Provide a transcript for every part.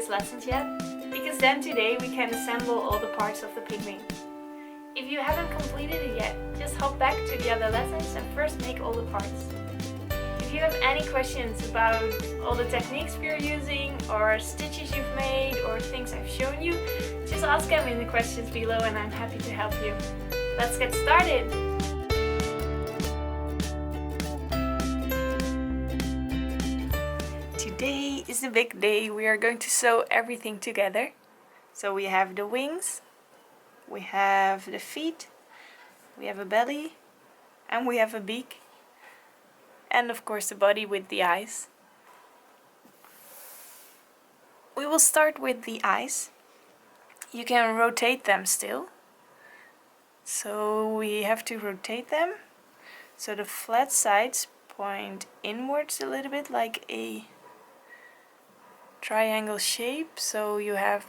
previous lessons yet? Because then today we can assemble all the parts of the pigwing. If you haven't completed it yet, just hop back to the other lessons and first make all the parts. If you have any questions about all the techniques we're using, or stitches you've made, or things I've shown you, just ask them in the questions below and I'm happy to help you. Let's get started! Today is the big day. We are going to sew everything together. So we have the wings, we have the feet, we have a belly, and we have a beak. And of course the body with the eyes. We will start with the eyes. You can rotate them still. So we have to rotate them so the flat sides point inwards a little bit, like a triangle shape. So you have,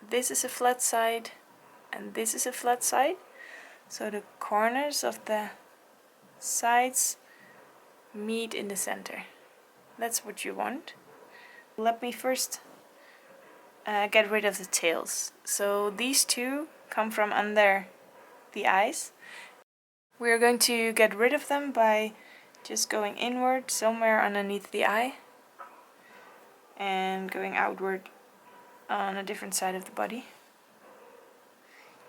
this is a flat side and this is a flat side. So the corners of the sides meet in the center. That's what you want. Let me first get rid of the tails. So these two come from under the eyes. We're going to get rid of them by just going inward somewhere underneath the eye and going outward on a different side of the body.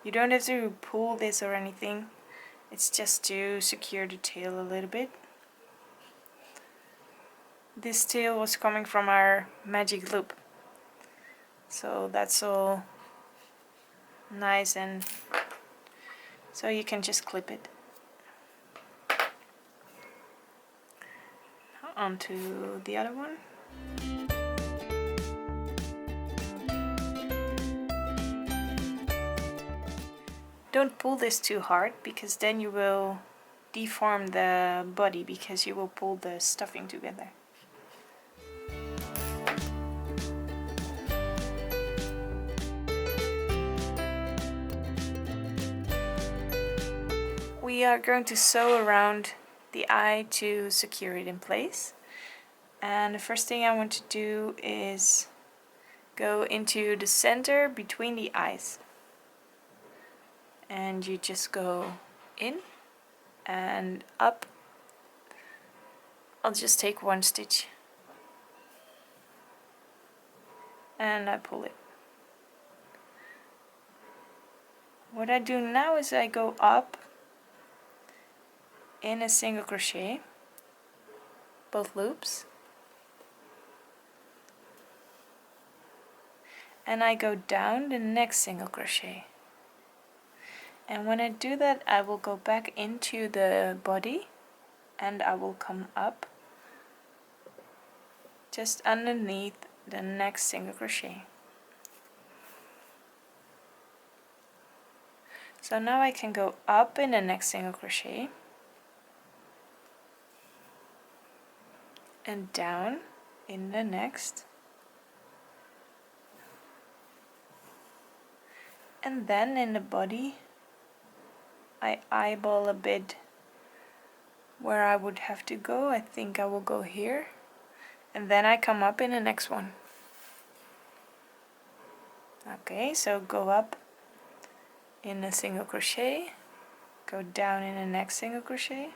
You don't have to pull this or anything. It's just to secure the tail a little bit. This tail was coming from our magic loop, so that's all nice, and so you can just clip it onto the other one. Don't pull this too hard, because then you will deform the body, because you will pull the stuffing together. We are going to sew around the eye to secure it in place. And the first thing I want to do is go into the center between the eyes. And you just go in and up. I'll just take one stitch and I pull it. What I do now is I go up in a single crochet, both loops, and I go down the next single crochet. And when I do that, I will go back into the body and I will come up just underneath the next single crochet. So now I can go up in the next single crochet and down in the next, and then in the body I eyeball a bit where I would have to go. I think I will go here, and then I come up in the next one. Okay, so go up in a single crochet, go down in the next single crochet,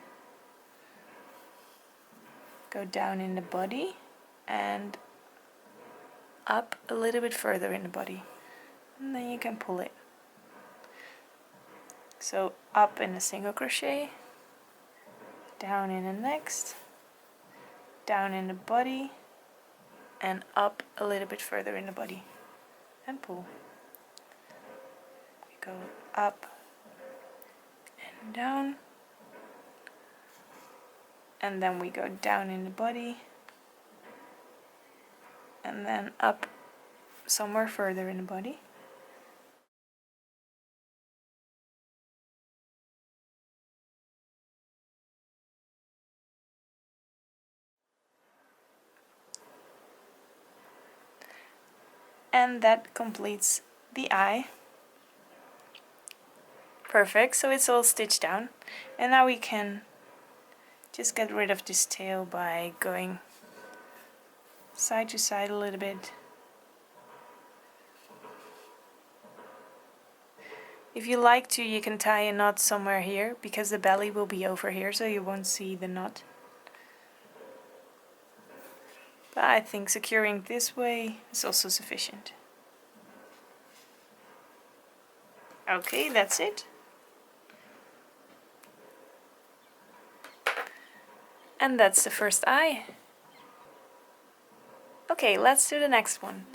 go down in the body and up a little bit further in the body, and then you can pull it. So up in a single crochet, down in the next, down in the body, and up a little bit further in the body, and pull. We go up and down, and then we go down in the body, and then up somewhere further in the body. And that completes the eye. Perfect, so it's all stitched down. And now we can just get rid of this tail by going side to side a little bit If you like to, you can tie a knot somewhere here, because the belly will be over here, so you won't see the knot. But I think securing this way is also sufficient. Okay, that's it. And that's the first eye. Okay, let's do the next one.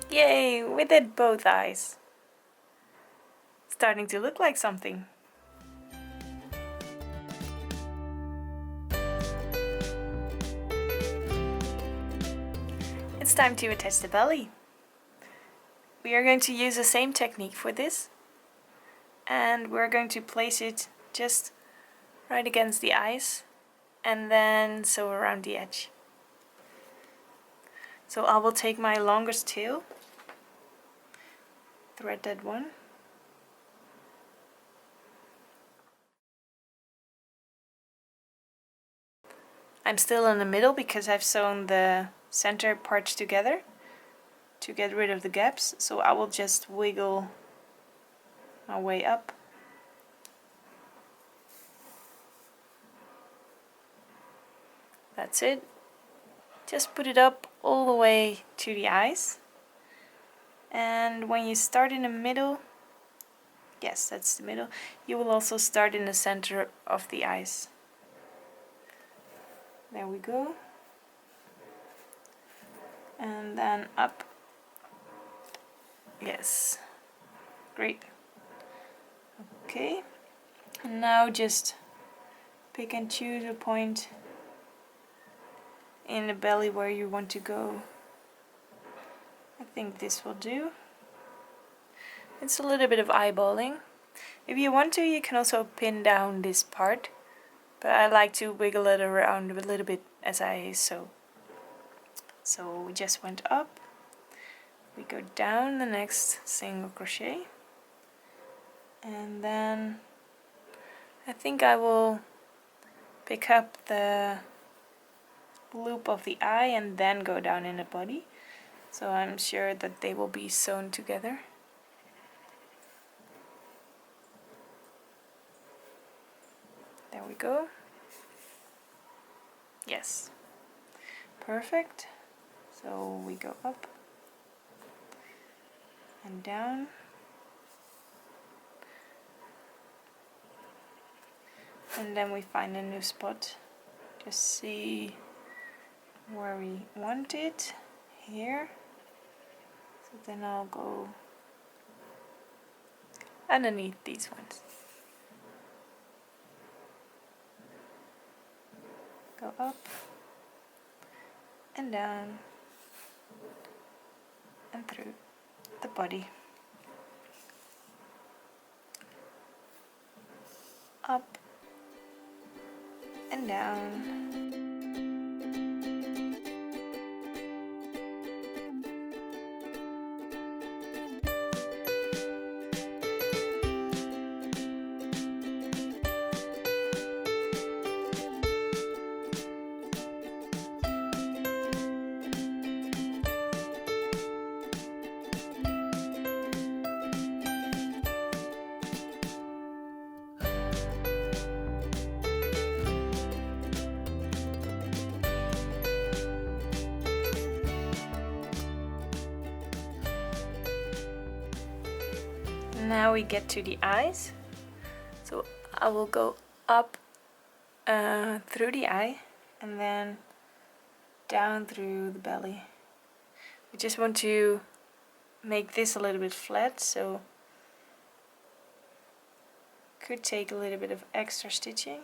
Yay, we did both eyes. Starting to look like something. It's time to attach the belly. We are going to use the same technique for this, and we're going to place it just right against the eyes and then sew around the edge. So I will take my longest tail, thread that one, I'm still in the middle because I've sewn the center parts together to get rid of the gaps, so I will just wiggle my way up. That's it. Just put it up all the way to the eyes, and when you start in the middle, yes, that's the middle, you will also start in the center of the eyes. There we go. And then up. Yes, great. Okay, and now just pick and choose a point in the belly where you want to go. I think this will do. It's a little bit of eyeballing. If you want to, you can also pin down this part, but I like to wiggle it around a little bit as I sew. So we just went up, we go down the next single crochet, and then I think I will pick up the loop of the eye and then go down in the body, so I'm sure that they will be sewn together. There we go. Yes, perfect. So we go up and down, and then we find a new spot. Just see where we want it, here. So then I'll go underneath these ones. Go up and down and through the body. Up and down. Now we get to the eyes, so I will go up through the eye and then down through the belly. We just want to make this a little bit flat, so could take a little bit of extra stitching.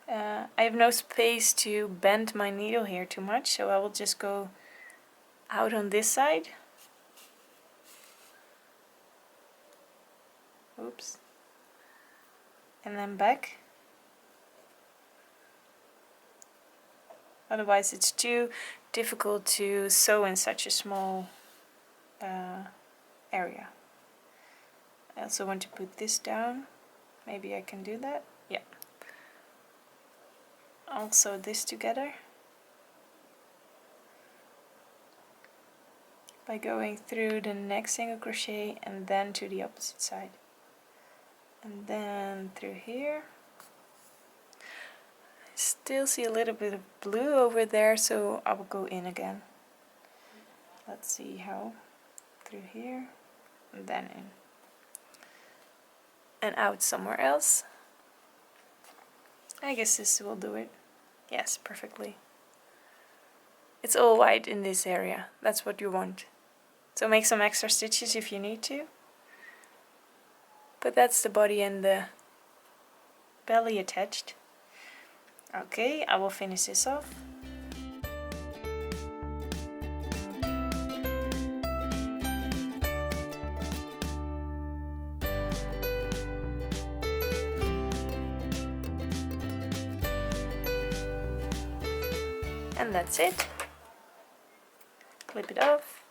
I have no space to bend my needle here too much, so I will just go out on this side. Oops. and then back. Otherwise it's too difficult to sew in such a small area. I also want to put this down. Maybe I can do that. Yeah. Also this together by going through the next single crochet and then to the opposite side. And then through here. I still see a little bit of blue over there, so I will go in again. Let's see how. Through here and then in. And out somewhere else. I guess this will do it. Yes, perfectly. It's all white in this area. That's what you want. So make some extra stitches if you need to. But that's the body and the belly attached. Okay, I will finish this off. And that's it. Clip it off.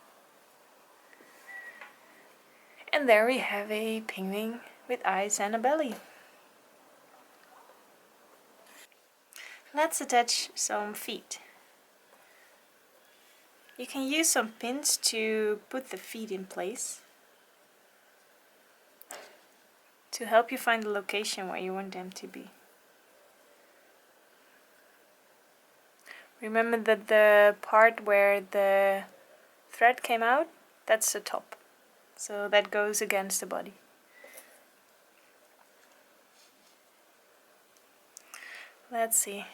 And there we have a penguin with eyes and a belly. Let's attach some feet. You can use some pins to put the feet in place, to help you find the location where you want them to be. Remember that the part where the thread came out, that's the top. So that goes against the body. Let's see.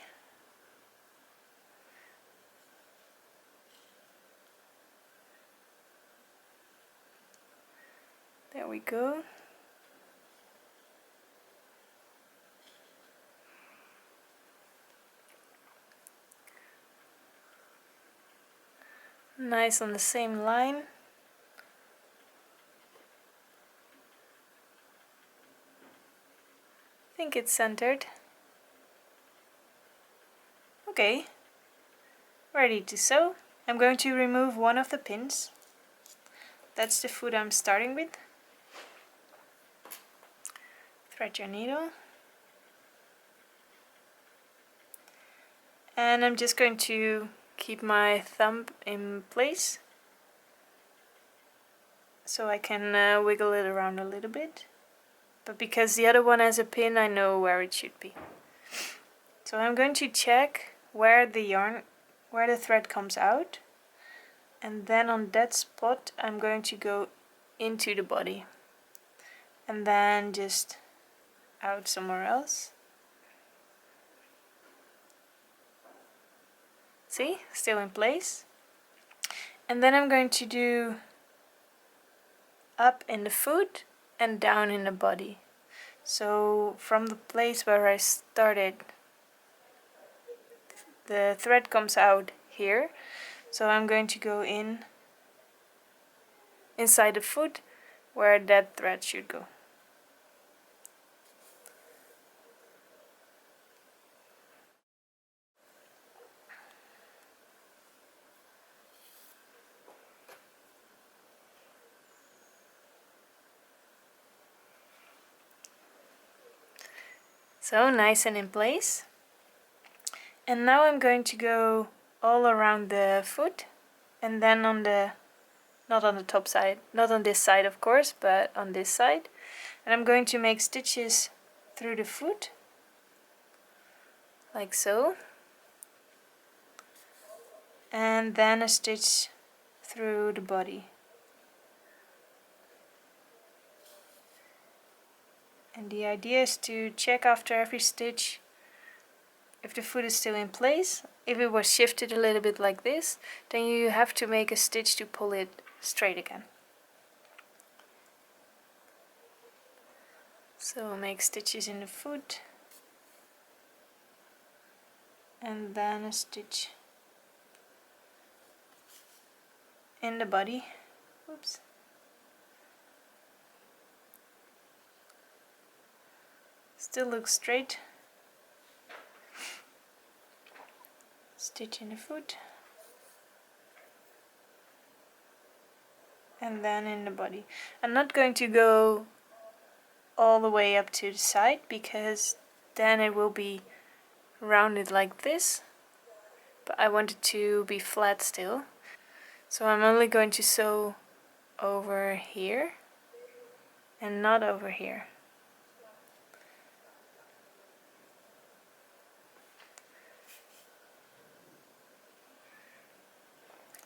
There we go. Nice on the same line. I think it's centered. Okay, ready to sew. I'm going to remove one of the pins. That's the foot I'm starting with. Thread your needle. And I'm just going to keep my thumb in place so I can wiggle it around a little bit. But because the other one has a pin, I know where it should be. So I'm going to check where the thread comes out, and then on that spot I'm going to go into the body and then just out somewhere else. See, still in place. And then I'm going to do up in the foot and down in the body. So from the place where I started, the thread comes out here. So I'm going to go inside the foot where that thread should go. So nice and in place. And now I'm going to go all around the foot, and then on the, not on the top side, not on this side of course, but on this side. And I'm going to make stitches through the foot, like so. And then a stitch through the body. And the idea is to check after every stitch if the foot is still in place. If it was shifted a little bit like this, then you have to make a stitch to pull it straight again. So make stitches in the foot and then a stitch in the body. Oops. still looks straight. Stitch in the foot. And then in the body. I'm not going to go all the way up to the side because then it will be rounded like this, but I want it to be flat still, so I'm only going to sew over here and not over here.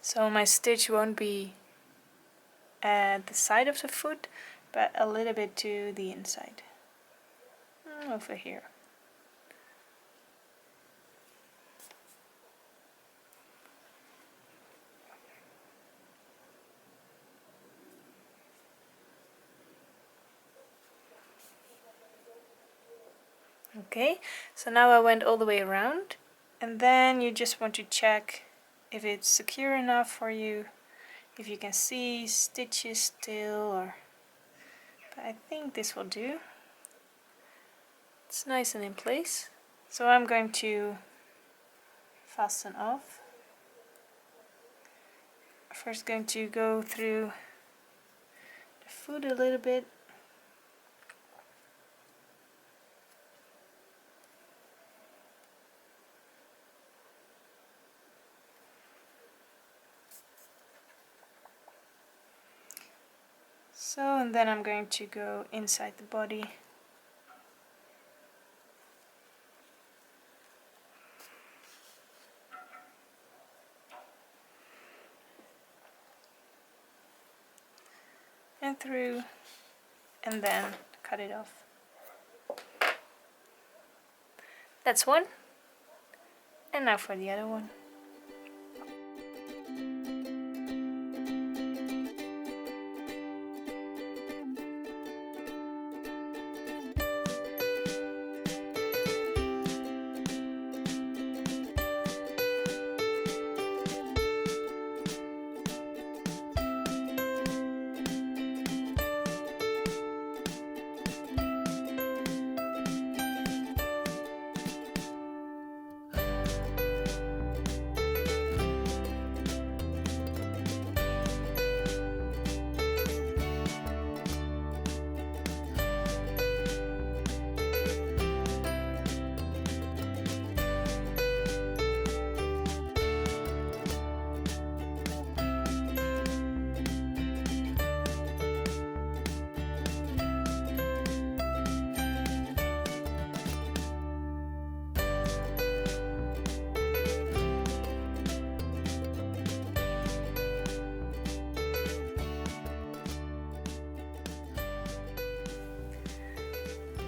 So my stitch won't be at the side of the foot, but a little bit to the inside, over here. Okay, so now I went all the way around, and then you just want to check if it's secure enough for you, if you can see stitches still, but I think this will do. It's nice and in place. So I'm going to fasten off. First going to go through the foot a little bit. So, and then I'm going to go inside the body. And through, and then cut it off. That's one. And now for the other one.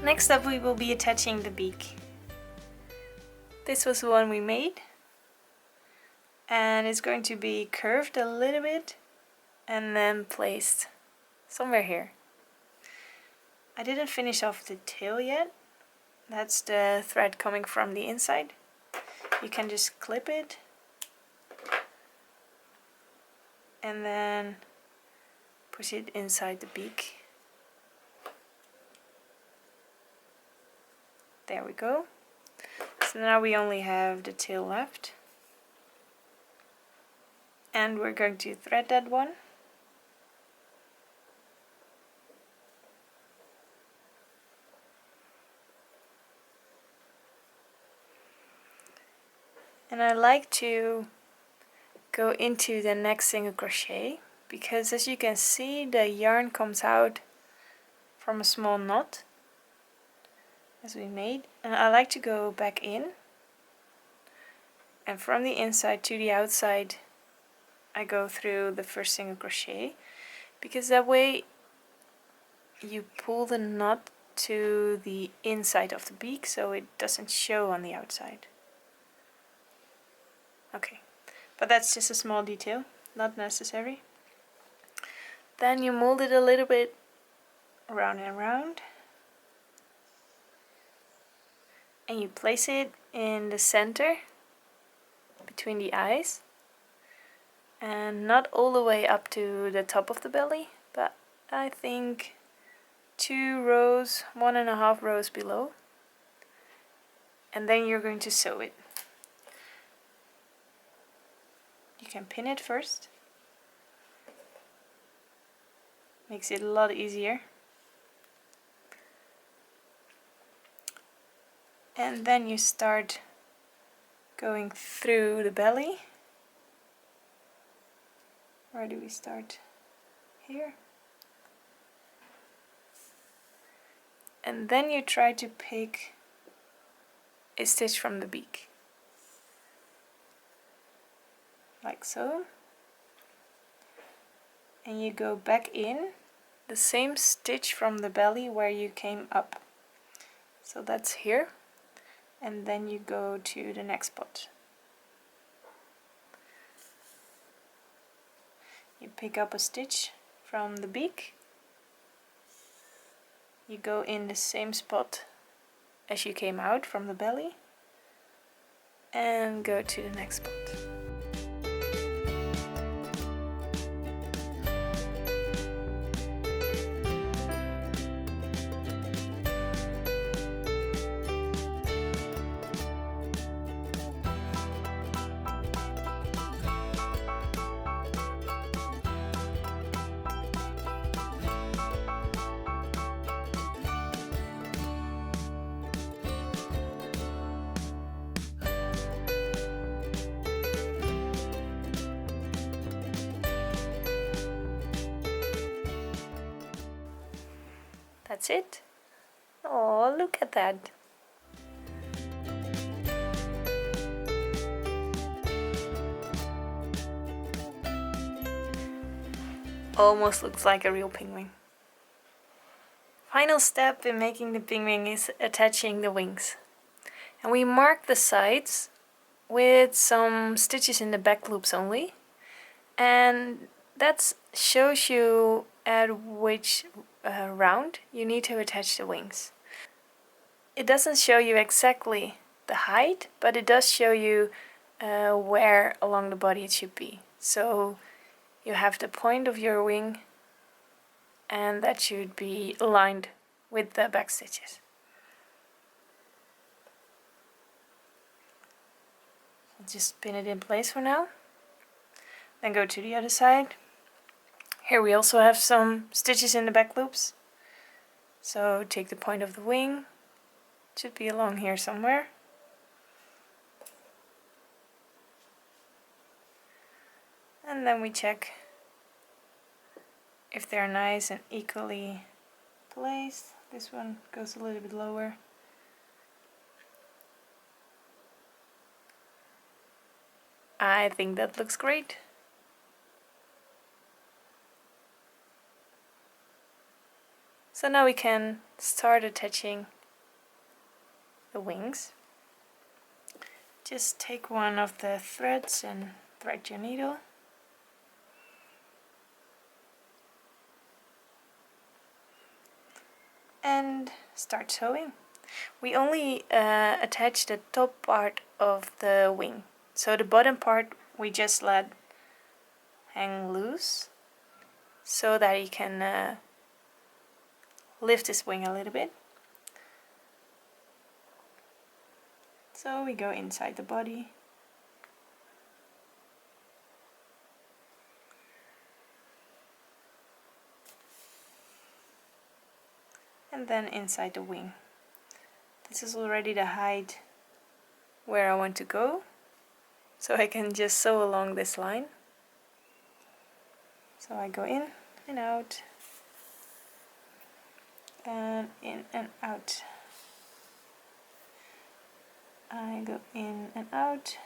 Next up we will be attaching the beak. This was the one we made, and it's going to be curved a little bit and then placed somewhere here. I didn't finish off the tail yet. That's the thread coming from the inside. You can just clip it and then push it inside the beak. There we go. So now we only have the tail left. And we're going to thread that one. And I like to go into the next single crochet because, as you can see, the yarn comes out from a small knot as we made, and I like to go back in, and from the inside to the outside I go through the first single crochet, because that way you pull the knot to the inside of the beak so it doesn't show on the outside. Okay, but that's just a small detail, not necessary. Then you mold it a little bit round and round, and you place it in the center between the eyes, and not all the way up to the top of the belly, but I think 2 rows, 1.5 rows below. and then you're going to sew it. You can pin it first. Makes it a lot easier. And then you start going through the belly. Where do we start? Here. And then you try to pick a stitch from the beak. Like so. And you go back in the same stitch from the belly where you came up. So that's here. And then you go to the next spot. You pick up a stitch from the beak. You go in the same spot as you came out from the belly and go to the next spot. That's it. Oh, look at that. Almost looks like a real penguin. Final step in making the penguin is attaching the wings. And we mark the sides with some stitches in the back loops only. And that shows you at which round you need to attach the wings. It doesn't show you exactly the height, but it does show you where along the body it should be. So you have the point of your wing, and that should be aligned with the back stitches. I'll just pin it in place for now. Then go to the other side. Here we also have some stitches in the back loops. So take the point of the wing. It should be along here somewhere. And then we check if they're nice and equally placed. This one goes a little bit lower. I think that looks great. So now we can start attaching the wings. Just take one of the threads and thread your needle. And start sewing. We only attach the top part of the wing. So the bottom part we just let hang loose so that you can lift this wing a little bit. So we go inside the body. And then inside the wing. This is already the height where I want to go. So I can just sew along this line. So I go in and out. And in and out. I go in and out.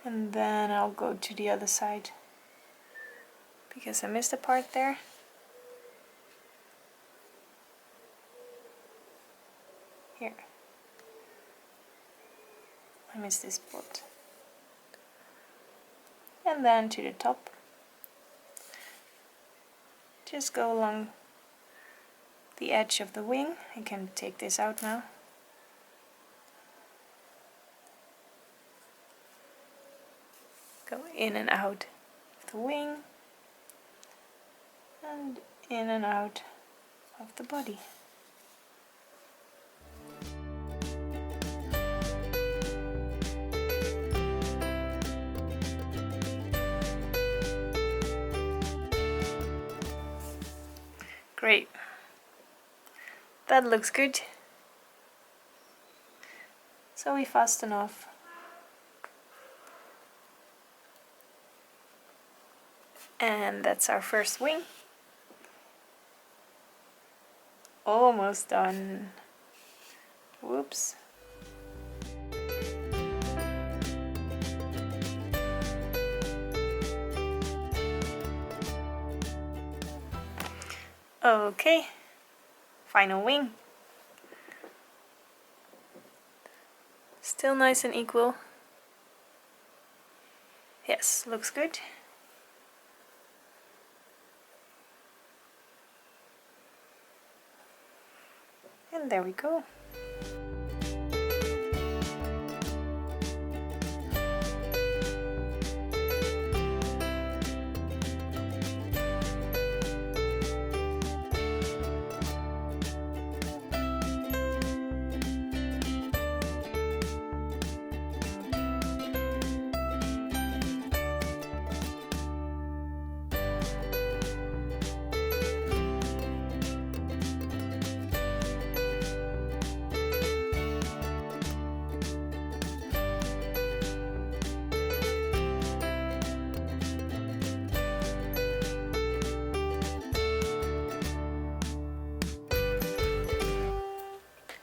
And then I'll go to the other side because I missed a part there. Here. I missed this spot. And then to the top. Just go along the edge of the wing. I can take this out now. Go in and out of the wing and in and out of the body. Great. That looks good. So we fasten off. And that's our first wing. Almost done. Whoops. Okay, final wing. Still nice and equal. Yes, looks good. And there we go.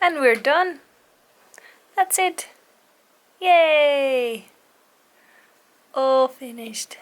And we're done. That's it. Yay! All finished.